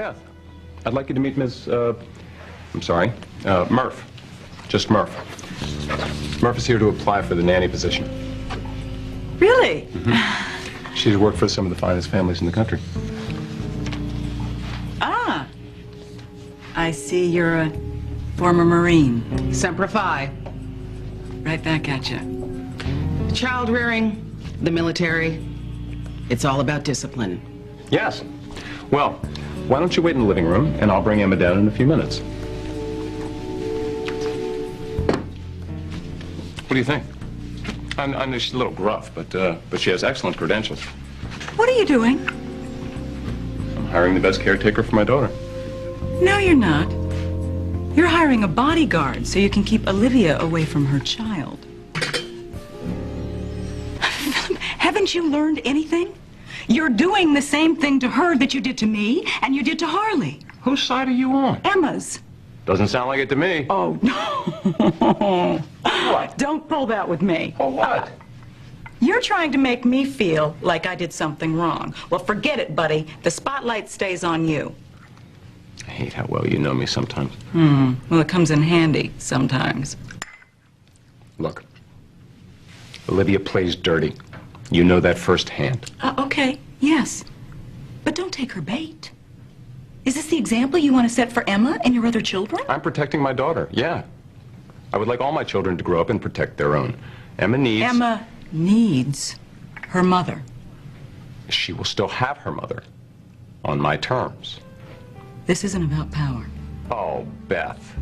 Beth, I'd like you to meet Ms. Murph. Just Murph. Murph is here to apply for the nanny position. Really? Mm-hmm. She's worked for some of the finest families in the country. Ah. I see you're a former Marine. Semper Fi. Right back at you. Child rearing, the military. It's all about discipline. Yes. Well, why don't you wait in the living room, and I'll bring Emma down in a few minutes. What do you think? I know she's a little gruff, but she has excellent credentials. What are you doing? I'm hiring the best caretaker for my daughter. No, you're not. You're hiring a bodyguard so you can keep Olivia away from her child. Phillip, haven't you learned anything? You're doing the same thing to her that you did to me and you did to Harley. Whose side are you on? Emma's. Doesn't sound like it to me. Oh, no. What? Don't pull that with me. Oh, what? You're trying to make me feel like I did something wrong. Well, forget it, buddy. The spotlight stays on you. I hate how well you know me sometimes. Well, it comes in handy sometimes. Look, Olivia plays dirty. You know that firsthand. Okay, yes. But don't take her bait. Is this the example you want to set for Emma and your other children? I'm protecting my daughter, yeah. I would like all my children to grow up and protect their own. Emma needs her mother. She will still have her mother on my terms. This isn't about power. Oh, Beth,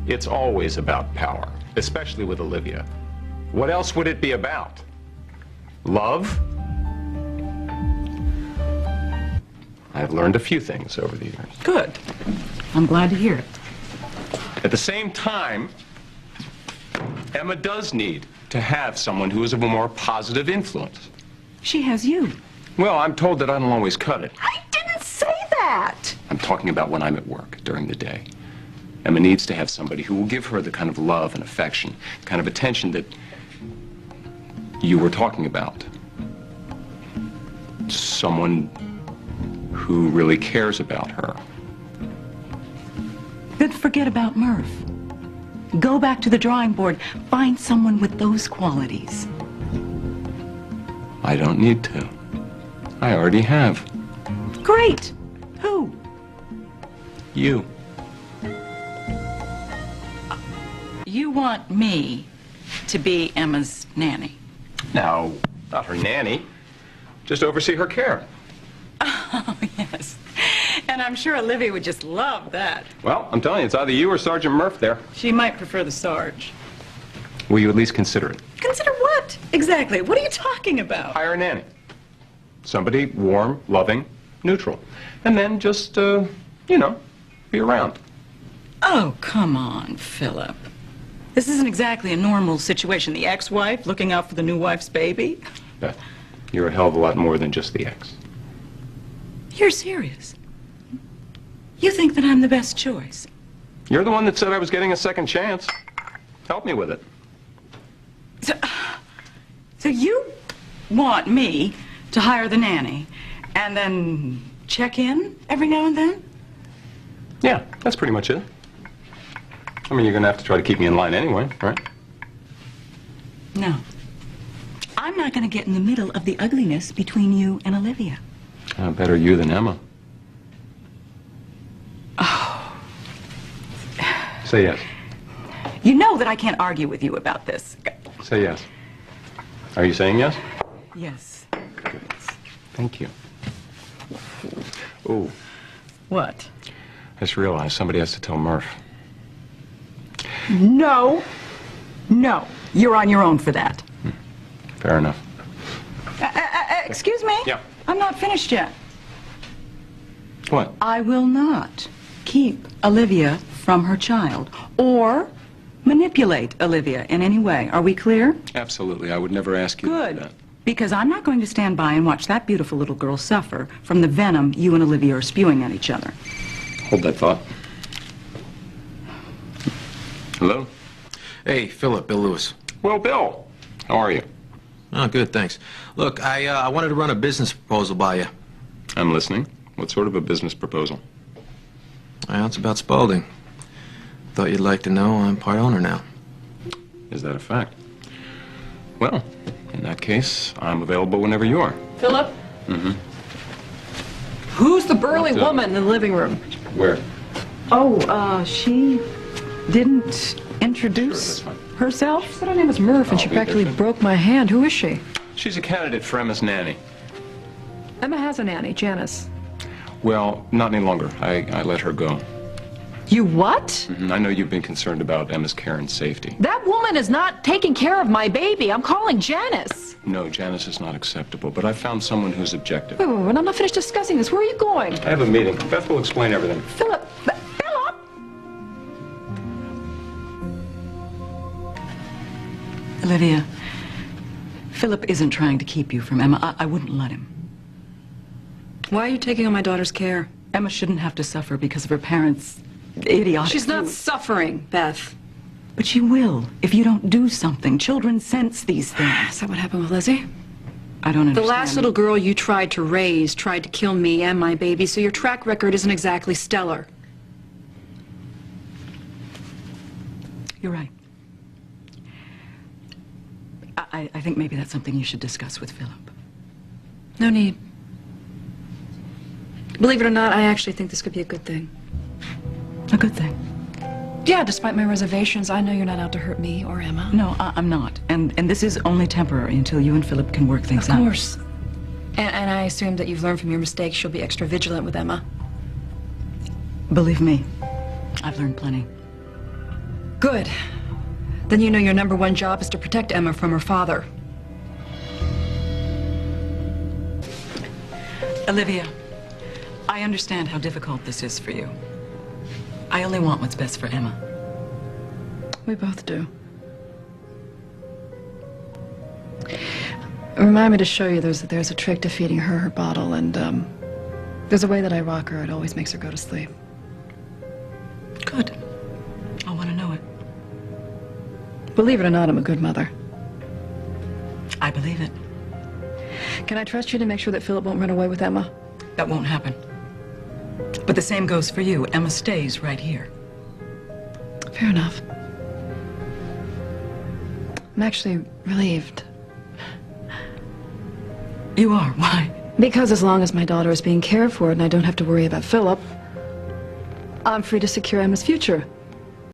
it's always about power, especially with Olivia. What else would it be about? Love? I've learned a few things over the years. Good. I'm glad to hear it. At the same time, Emma does need to have someone who is of a more positive influence. She has you. Well, I'm told that I don't always cut it. I didn't say that. I'm talking about when I'm at work during the day. Emma needs to have somebody who will give her the kind of love and affection, the kind of attention that you were talking about. Someone who really cares about her. Then forget about Murph. Go back to the drawing board. Find someone with those qualities. I don't need to. I already have. Great. Who? You. You want me to be Emma's nanny? No, not her nanny. Just oversee her care. Oh, yes. And I'm sure Olivia would just love that. Well, I'm telling you, it's either you or Sergeant Murph there. She might prefer the Sarge. Will you at least consider it? Consider what? Exactly. What are you talking about? Hire a nanny. Somebody warm, loving, neutral. And then just, you know, be around. Oh, come on, Phillip. This isn't exactly a normal situation. The ex-wife looking out for the new wife's baby. Beth, you're a hell of a lot more than just the ex. You're serious? You think that I'm the best choice? You're the one that said I was getting a second chance. Help me with it. So you want me to hire the nanny and then check in every now and then? Yeah, that's pretty much it. I mean, you're going to have to try to keep me in line anyway, right? No. I'm not going to get in the middle of the ugliness between you and Olivia. Better you than Emma. Oh. Say yes. You know that I can't argue with you about this. Say yes. Are you saying yes? Yes. Good. Thank you. Ooh. What? I just realized somebody has to tell Murph. No. No. You're on your own for that. Fair enough. Excuse me? Yeah. I'm not finished yet. What? I will not keep Olivia from her child or manipulate Olivia in any way. Are we clear? Absolutely. I would never ask you to do Good. that. Because I'm not going to stand by and watch that beautiful little girl suffer from the venom you and Olivia are spewing at each other. Hold that thought. Hello? Hey, Phillip, Bill Lewis. Well, Bill, how are you? Oh, good, thanks. Look, I wanted to run a business proposal by you. I'm listening. What sort of a business proposal? It's about Spaulding. Thought you'd like to know I'm part owner now. Is that a fact? Well, in that case, I'm available whenever you are. Phillip? Mm-hmm. Who's the burly What's up? woman in the living room? Where? Oh, she didn't introduce Sure, that's fine. herself? Said her name was Murph, and I'll she be there practically soon. broke my hand. Who is she? She's a candidate for Emma's nanny. Emma has a nanny, Janice. Well, not any longer. I let her go. You what? Mhm. I know you've been concerned about Emma's care and safety. That woman is not taking care of my baby. I'm calling Janice. No, Janice is not acceptable, but I found someone who's objective. Wait, I'm not finished discussing this. Where are you going? I have a meeting. Beth will explain everything. Phillip! Phillip! Olivia, Philip isn't trying to keep you from Emma. I wouldn't let him. Why are you taking on my daughter's care? Emma shouldn't have to suffer because of her parents' idiotic... She's not suffering, Beth. But she will, if you don't do something. Children sense these things. Is that what happened with Lizzie? I don't understand. The last little girl you tried to raise tried to kill me and my baby, so your track record isn't exactly stellar. You're right. I think maybe that's something you should discuss with Philip. No need. Believe it or not, I actually think this could be a good thing. A good thing. Yeah, despite my reservations, I know you're not out to hurt me or Emma. No, I'm not. And this is only temporary until you and Philip can work things out. Of course. And I assume that you've learned from your mistakes. You'll be extra vigilant with Emma. Believe me, I've learned plenty. Good. Then you know your #1 job is to protect Emma from her father. Olivia, I understand how difficult this is for you. I only want what's best for Emma. We both do. Remind me to show you there's a trick to feeding her her bottle, and there's a way that I rock her. It always makes her go to sleep. Good. I want to know it. Believe it or not, I'm a good mother. I believe it. Can I trust you to make sure that Philip won't run away with Emma? That won't happen. But the same goes for you. Emma stays right here. Fair enough. I'm actually relieved. You are? Why? Because as long as my daughter is being cared for and I don't have to worry about Philip, I'm free to secure Emma's future.